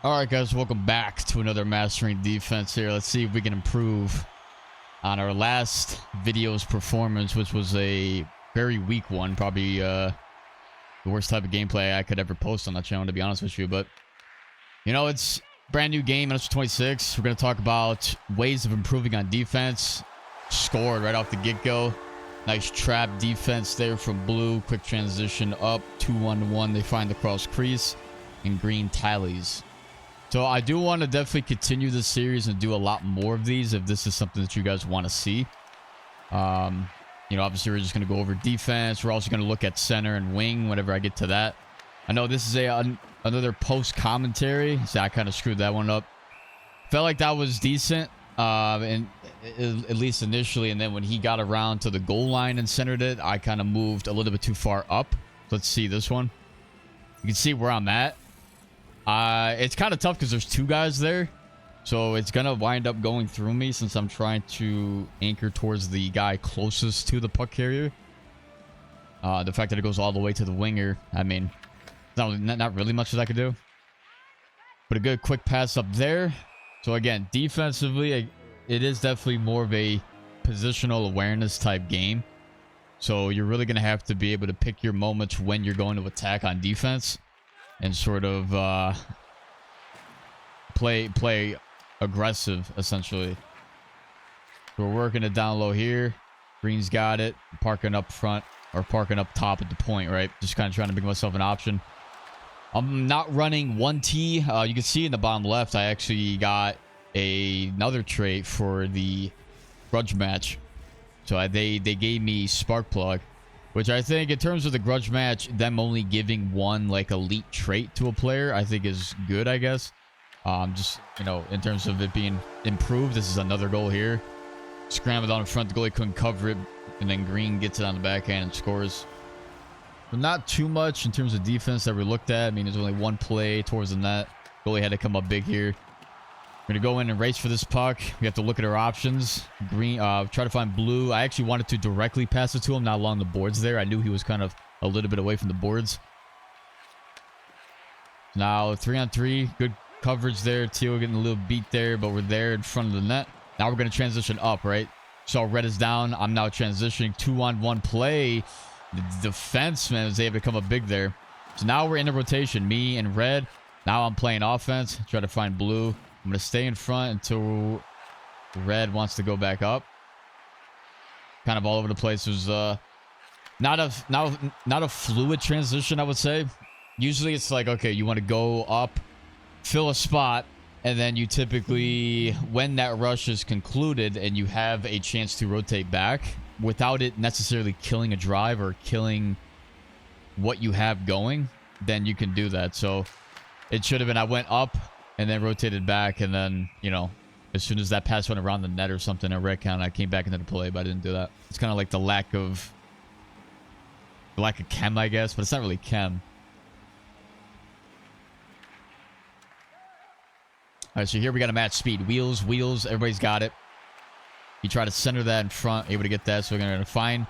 All right, guys, welcome back to another Mastering Defense here. Let's see if we can improve on our last video's performance, which was a very weak one. Probably the worst type of gameplay I could ever post on that channel, to be honest with you. But, you know, it's a brand new game, Minutes 26. We're going to talk about ways of improving on defense. Scored right off the get-go. Nice trap defense there from blue. Quick transition up. 2-1-1. They find the cross crease. And green tallies. So I do want to definitely continue this series and do a lot more of these if this is something that you guys want to see. You know, obviously we're just going to go over defense. We're also going to look at center and wing whenever I get to that. I know this is another post commentary, so I kind of screwed that one up. Felt like that was decent, and at least initially, and then when he got around to the goal line and centered it, I kind of moved a little bit too far up. Let's see this one. You can see where I'm at. It's kind of tough because there's two guys there. So it's going to wind up going through me since I'm trying to anchor towards the guy closest to the puck carrier. The fact that it goes all the way to the winger, I mean, not really much that I could do. But a good quick pass up there. So again, defensively, it is definitely more of a positional awareness type game. So you're really going to have to be able to pick your moments when you're going to attack on defense. And sort of play aggressive, essentially. We're working it down low here. Green's got it. Parking up front, or parking up top at the point, right? Just kind of trying to make myself an option. I'm not running 1T. You can see in the bottom left, I actually got another trait for the grudge match. So they gave me Spark Plug. Which I think, in terms of the grudge match, them only giving one, like, elite trait to a player, I think is good, I guess. Just, you know, in terms of it being improved, this is another goal here. Scrambled on in front, the goalie couldn't cover it, and then Green gets it on the backhand and scores. But not too much in terms of defense that we looked at. I mean, there's only one play towards the net. Goalie had to come up big here. We're going to go in and race for this puck. We have to look at our options. Green, try to find blue. I actually wanted to directly pass it to him, not along the boards there. I knew he was kind of a little bit away from the boards. Now, 3-on-3. Good coverage there. Teal getting a little beat there, but we're there in front of the net. Now we're going to transition up, right? So red is down. I'm now transitioning 2-on-1 play. The defenseman was able to come up big there. So now we're in a rotation. Me and red. Now I'm playing offense. Try to find blue. I'm going to stay in front until red wants to go back up. Kind of all over the place. It was not a fluid transition, I would say. Usually it's like, okay, you want to go up, fill a spot, and then you typically, when that rush is concluded and you have a chance to rotate back without it necessarily killing a drive or killing what you have going, then you can do that. So it should have been, I went up and then rotated back, and then, you know, as soon as that pass went around the net or something, a red count, I came back into the play, but I didn't do that. It's kind of like the lack of chem, I guess, but it's not really chem. All right, so here we got a match speed. Wheels, everybody's got it. You try to center that in front, able to get that, so we're going to find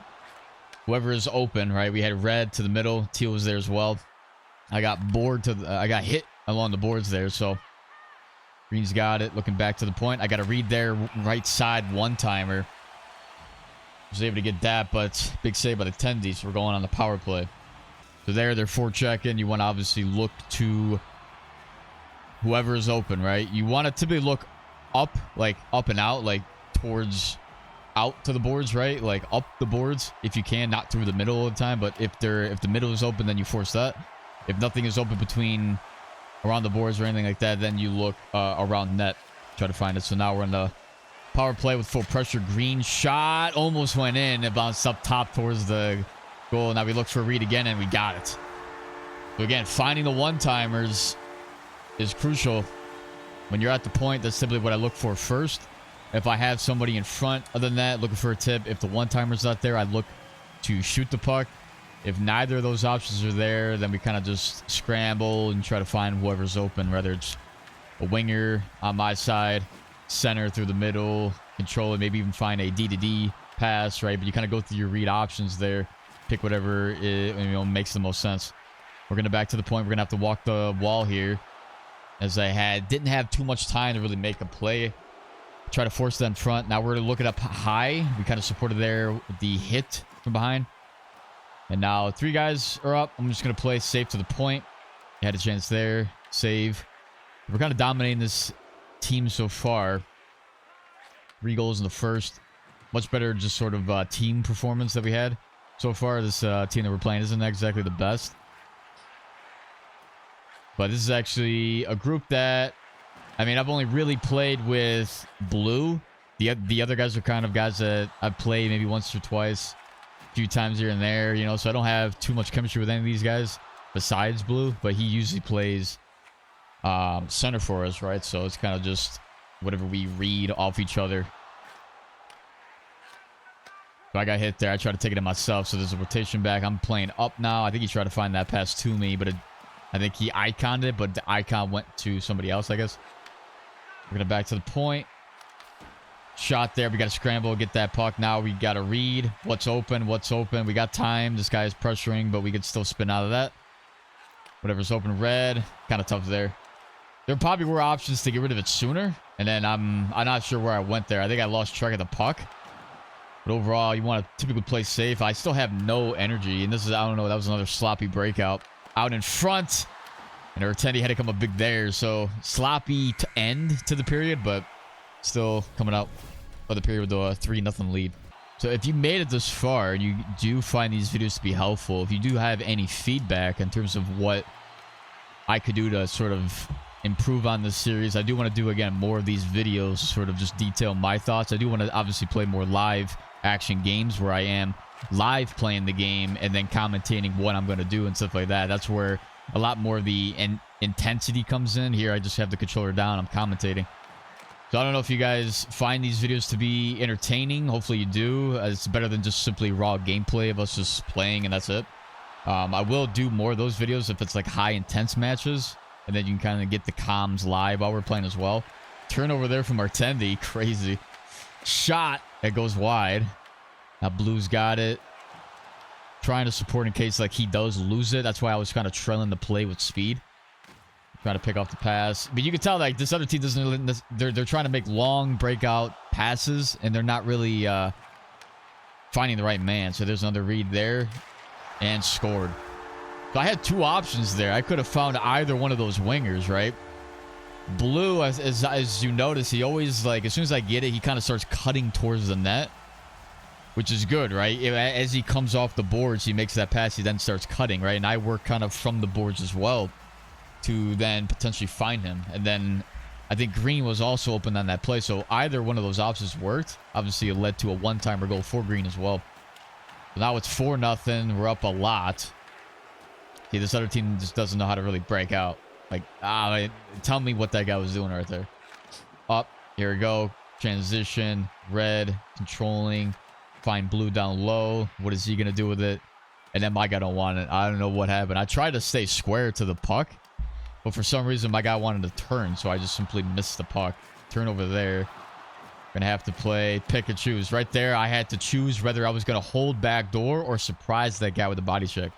whoever is open, right? We had red to the middle. Teal was there as well. I got I got hit along the boards there, so Green's got it, looking back to the point. I got a read there, right side one-timer. Was able to get that, but big save by the tendies. So we're going on the power play. So they're forechecking. You want to obviously look to whoever is open, right? You want to typically look up, like up and out, like towards out to the boards, right? Like up the boards if you can, not through the middle all the time. But if the middle is open, then you force that. If nothing is open between around the boards or anything like that, then you look around net, try to find it. So now we're in the power play with full pressure. Green shot almost went in. It bounced up top towards the goal. Now we look for a read again, and we got it. So again, finding the one-timers is crucial. When you're at the point, that's simply what I look for first. If I have somebody in front, other than that, looking for a tip. If the one-timer's not there, I look to shoot the puck. If neither of those options are there, then we kind of just scramble and try to find whoever's open, whether it's a winger on my side, center through the middle, control it, maybe even find a D-to-D pass, right? But you kind of go through your read options there, pick whatever makes the most sense. We're going to back to the point. We're going to have to walk the wall here. as I didn't have too much time to really make a play. Try to force them front. Now we're looking up high. We kind of supported there with the hit from behind. And now 3 guys are up. I'm just going to play safe to the point. Had a chance there. Save. We're kind of dominating this team so far. 3 goals in the first. Much better just sort of team performance that we had so far. This team that we're playing isn't exactly the best. But this is actually a group that, I mean, I've only really played with blue. The other guys are kind of guys that I've played maybe once or twice, a few times here and there, you know, so I don't have too much chemistry with any of these guys besides blue, but he usually plays center for us, right? So it's kind of just whatever we read off each other. So I got hit there. I tried to take it in myself, so there's a rotation back. I'm playing up now. I think he tried to find that pass to me, but I think he iconed it, but the icon went to somebody else, I guess. We're going to back to the point. Shot there. We got to scramble, get that puck. Now we got to read what's open, what's open. We got time. This guy is pressuring, but we could still spin out of that. Whatever's open, red. Kind of tough there. There probably were options to get rid of it sooner, and then I'm not sure where I went there. I think I lost track of the puck. But overall, you want to typically play safe. I still have no energy, and this is, I don't know, that was another sloppy breakout. Out in front, and our attendee had to come up big there, so sloppy to end to the period, but still coming out of the period with a 3-0 lead. So if you made it this far and you do find these videos to be helpful, if you do have any feedback in terms of what I could do to sort of improve on this series, I do want to do, again, more of these videos, sort of just detail my thoughts. I do want to obviously play more live action games where I am live playing the game and then commentating what I'm going to do and stuff like that. That's where a lot more of the intensity comes in. Here I just have the controller down, I'm commentating. So I don't know if you guys find these videos to be entertaining. Hopefully you do. It's better than just simply raw gameplay of us just playing and that's it. I will do more of those videos if it's like high intense matches, and then you can kind of get the comms live while we're playing as well. Turnover there from Artendi, crazy. Shot that goes wide. Now Blue's got it. Trying to support in case like he does lose it. That's why I was kind of trailing the play with speed. Trying to pick off the pass. But you can tell like this other team doesn't, they're trying to make long breakout passes and they're not really finding the right man. So there's another read there and scored. So I had 2 options there. I could have found either one of those wingers, right? Blue, as you notice, he always, like, as soon as I get it, he kind of starts cutting towards the net, which is good, right? As he comes off the boards, he makes that pass, he then starts cutting, right? And I work kind of from the boards as well to then potentially find him. And then I think Green was also open on that play, so either one of those options worked. Obviously, it led to a one-timer goal for Green as well. So now it's 4-0. We're up a lot. See, this other team just doesn't know how to really break out. Like, tell me what that guy was doing right there. Up. Here we go. Transition. Red. Controlling. Find Blue down low. What is he going to do with it? And then my guy don't want it. I don't know what happened. I tried to stay square to the puck, but for some reason, my guy wanted to turn, so I just simply missed the puck. Turn over there. Going to have to play pick and choose. Right there, I had to choose whether I was going to hold back door or surprise that guy with the body check.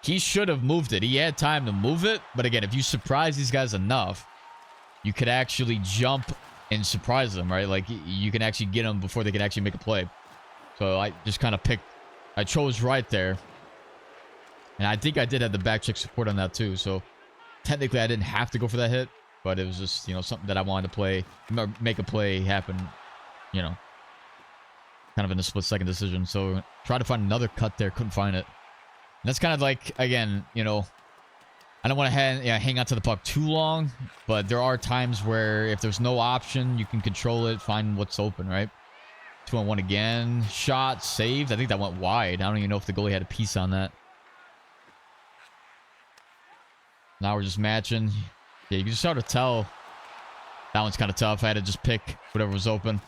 He should have moved it. He had time to move it. But again, if you surprise these guys enough, you could actually jump and surprise them, right? Like, you can actually get them before they can actually make a play. So I just kind of picked. I chose right there. And I think I did have the back check support on that too. So technically, I didn't have to go for that hit. But it was just, you know, something that I wanted to play, make a play happen, you know, kind of in a split-second decision. So try to find another cut there. Couldn't find it. And that's kind of like, again, you know, I don't want to hang on to the puck too long, but there are times where if there's no option, you can control it, find what's open, right? 2-on-1 again. Shot, saved. I think that went wide. I don't even know if the goalie had a piece on that. Now we're just matching. Yeah, you can just start to tell. That one's kind of tough. I had to just pick whatever was open.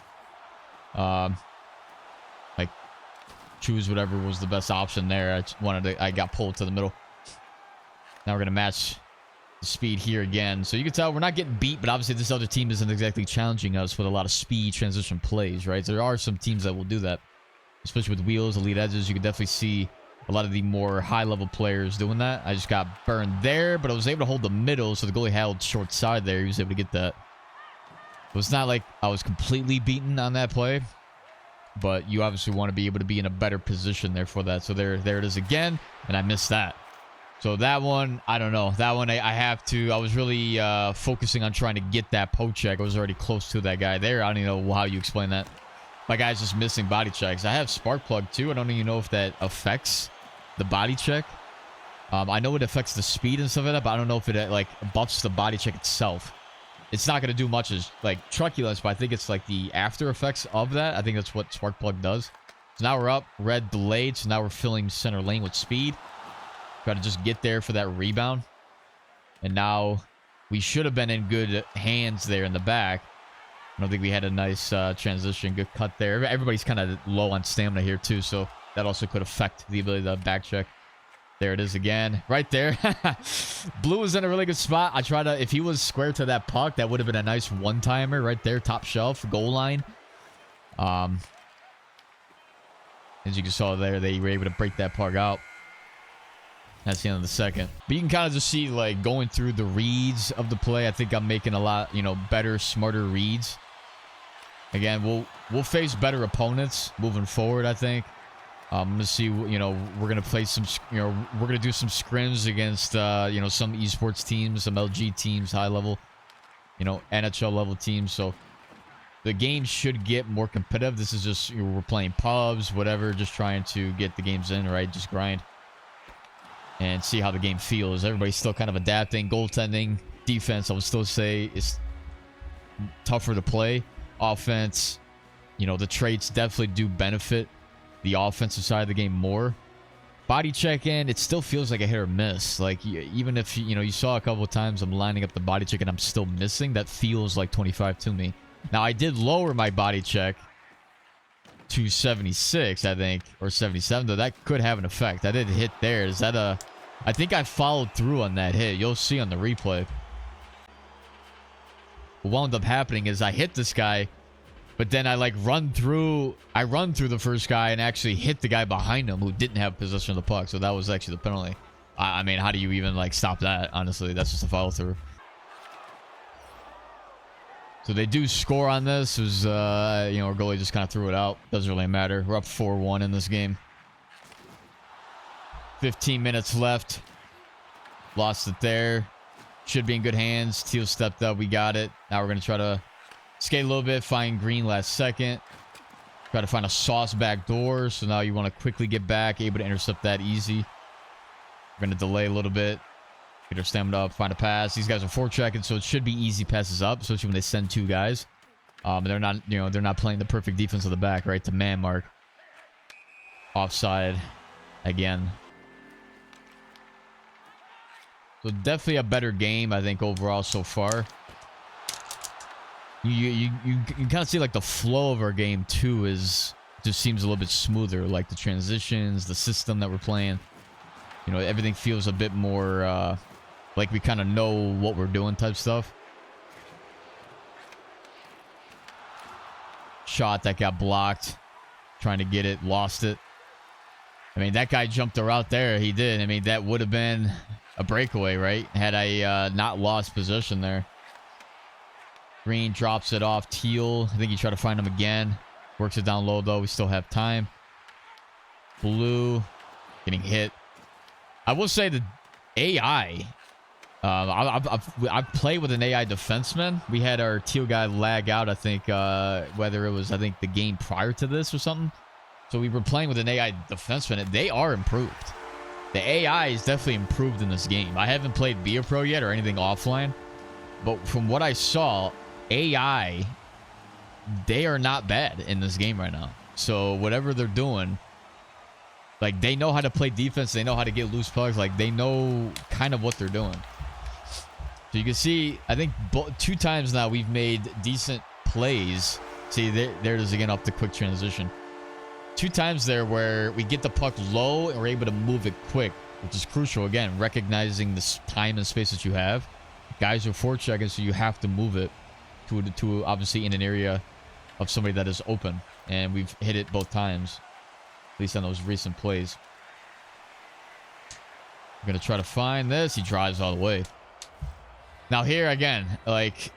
Like, choose whatever was the best option there. I just wanted to, I got pulled to the middle. Now we're going to match the speed here again. So you can tell we're not getting beat, but obviously this other team isn't exactly challenging us with a lot of speed transition plays, right? There are some teams that will do that, especially with wheels, elite edges. You can definitely see a lot of the more high-level players doing that. I just got burned there, but I was able to hold the middle, so the goalie held short side there. He was able to get that. So it's not like I was completely beaten on that play, but you obviously want to be able to be in a better position there for that. So there it is again, and I missed that. So that one, I don't know. That one, I have to. I was really focusing on trying to get that poke check. I was already close to that guy there. I don't even know how you explain that. My guy's just missing body checks. I have spark plug too. I don't even know if that affects the body check. I know it affects the speed and stuff like that, but I don't know if it like buffs the body check itself. It's not going to do much as like truculence, but I think it's like the after effects of that. I think that's what spark plug does. So now we're up, red delayed. So now we're filling center lane with speed. Try to just get there for that rebound. And now we should have been in good hands there in the back. I don't think we had a nice transition. Good cut there. Everybody's kind of low on stamina here too, so that also could affect the ability to back check. There it is again. Right there. Blue is in a really good spot. I try to... If he was square to that puck, that would have been a nice one-timer right there. Top shelf. Goal line. As you can saw there, they were able to break that puck out. That's the end of the second. But you can kind of just see, like, going through the reads of the play. I think I'm making a lot, you know, better, smarter reads. Again, we'll face better opponents moving forward, I think. I'm going to see, you know, we're going to play some, you know, we're going to do some scrims against, you know, some esports teams, some LG teams, high level, you know, NHL level teams. So the game should get more competitive. This is just, you know, we're playing pubs, whatever, just trying to get the games in, right? Just grind. And see how the game feels. Everybody's still kind of adapting. Goaltending, defense, I would still say is tougher to play. Offense, you know, the traits definitely do benefit the offensive side of the game more. Body check in, it still feels like a hit or miss. Like, even if, you know, you saw a couple of times I'm lining up the body check and I'm still missing, that feels like 25 to me. Now, I did lower my body check to 76, I think, or 77, though that could have an effect. I did hit there. Is that a... I think I followed through on that hit. You'll see on the replay. What wound up happening is I hit this guy, but then I like run through the first guy and actually hit the guy behind him who didn't have possession of the puck. So that was actually the penalty. I mean, how do you even like stop that? Honestly, that's just a follow through. So they do score on this. It was, you know, our goalie just kind of threw it out. Doesn't really matter. We're up 4-1 in this game. 15 minutes left. Lost it there. Should be in good hands. Teal stepped up. We got it. Now we're going to try to skate a little bit. Find green last second. Try to find a sauce back door. So now you want to quickly get back. Able to intercept that easy. We're going to delay a little bit. Get our stamina up, find a pass. These guys are forechecking, so it should be easy passes up, especially when they send two guys. They're not, you know, they're not playing the perfect defense of the back, right? To man mark. Offside again. So definitely a better game, I think, overall so far. You kind of see like the flow of our game too is just seems a little bit smoother, like the transitions, the system that we're playing. You know, everything feels a bit more like we kind of know what we're doing type stuff. Shot that got blocked. Trying to get it. Lost it. I mean, that guy jumped her out there. He did. I mean, that would have been a breakaway, right? Had I not lost possession there. Green drops it off. Teal. I think he tried to find him again. Works it down low, though. We still have time. Blue. Getting hit. I will say the AI... I've played with an AI defenseman. We had our teal guy lag out, I think, whether it was, I think, the game prior to this or something. So we were playing with an AI defenseman. They are improved. The AI is definitely improved in this game. I haven't played Beer Pro yet or anything offline. But from what I saw, AI, they are not bad in this game right now. So whatever they're doing... Like, they know how to play defense. They know how to get loose pucks. Like, they know kind of what they're doing. So you can see, I think 2 times now we've made decent plays. See, there it is again off the quick transition. 2 times there where we get the puck low and we're able to move it quick, which is crucial. Again, recognizing the time and space that you have. Guys are forechecking, so you have to move it to obviously in an area of somebody that is open. And we've hit it both times. At least on those recent plays. Gonna try to find this. He drives all the way. Now here again, like,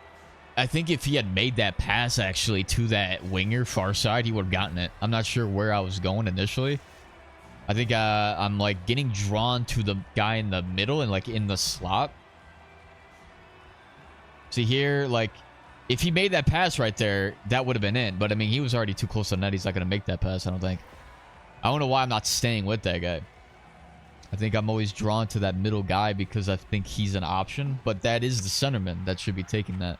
I think if he had made that pass actually to that winger far side, he would have gotten it. I'm not sure where I was going initially. I think I'm like getting drawn to the guy in the middle and like in the slot. See here, like, if he made that pass right there, that would have been in. But I mean, he was already too close to the net. He's not going to make that pass, I don't think. I don't know why I'm not staying with that guy. I think I'm always drawn to that middle guy because I think he's an option. But that is the centerman that should be taking that.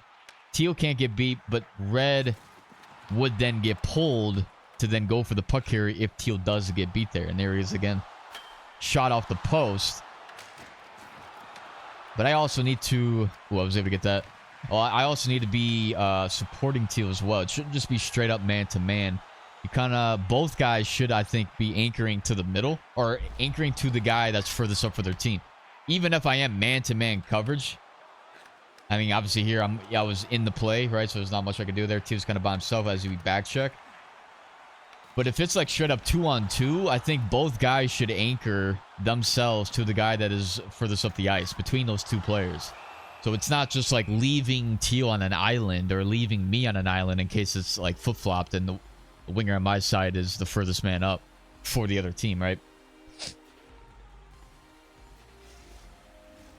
Teal can't get beat, but red would then get pulled to then go for the puck carry if Teal does get beat there. And there he is again. Shot off the post. But I also need to... Oh, I was able to get that. Well, I also need to be supporting Teal as well. It shouldn't just be straight up man-to-man. You kind of... Both guys should, I think, be anchoring to the middle. Or anchoring to the guy that's furthest up for their team. Even if I am man-to-man coverage... I mean, obviously here, I was in the play, right? So there's not much I can do there. Teal's kind of by himself as we back check. But if it's like straight up 2-on-2, I think both guys should anchor themselves to the guy that is furthest up the ice between those two players. So it's not just like leaving Teal on an island or leaving me on an island in case it's like flip-flopped and the winger on my side is the furthest man up for the other team, right?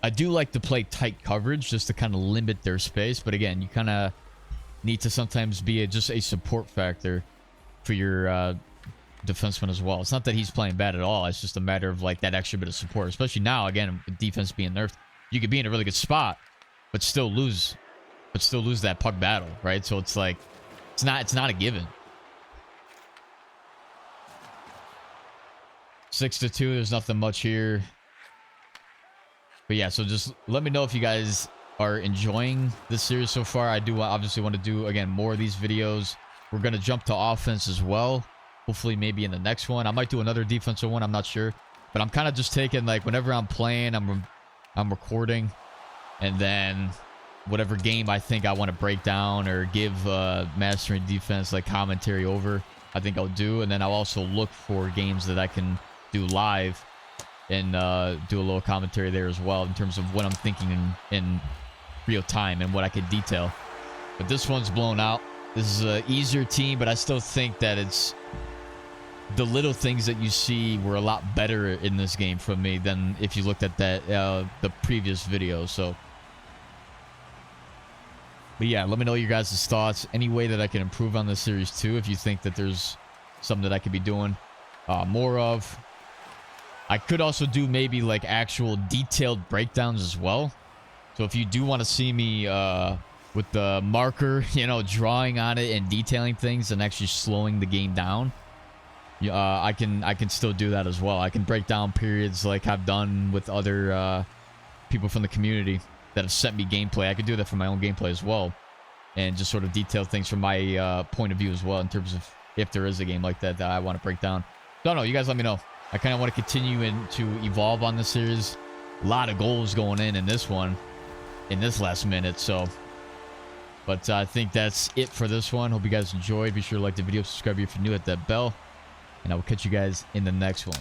I do like to play tight coverage just to kind of limit their space. But again, you kind of need to sometimes be just a support factor for your defenseman as well. It's not that he's playing bad at all. It's just a matter of like that extra bit of support. Especially now, again, with defense being nerfed, you could be in a really good spot, but still lose that puck battle, right? So it's like it's not a given. 6-2. There's nothing much here. But yeah, so just let me know if you guys are enjoying this series so far. I do obviously want to do, again, more of these videos. We're going to jump to offense as well. Hopefully maybe in the next one. I might do another defensive one. I'm not sure. But I'm kind of just taking, like, whenever I'm playing, I'm recording. And then whatever game I think I want to break down or give Mastering Defense, like, commentary over, I think I'll do. And then I'll also look for games that I can do live. And do a little commentary there as well in terms of what I'm thinking in real time and what I could detail. But this one's blown out. This is an easier team, but I still think that it's the little things that you see were a lot better in this game from me than if you looked at that the previous video. So, but yeah, let me know your guys' thoughts. Any way that I can improve on this series too, if you think that there's something that I could be doing more of. I could also do maybe like actual detailed breakdowns as well. So if you do want to see me with the marker, you know, drawing on it and detailing things and actually slowing the game down, I can still do that as well. I can break down periods like I've done with other people from the community that have sent me gameplay. I could do that for my own gameplay as well, and just sort of detail things from my point of view as well in terms of if there is a game like that that I want to break down. So I don't know. You guys let me know. I kind of want to continue to evolve on this series. A lot of goals going in this one, in this last minute. So, but I think that's it for this one. Hope you guys enjoyed. Be sure to like the video, subscribe if you're new, hit that bell, and I will catch you guys in the next one.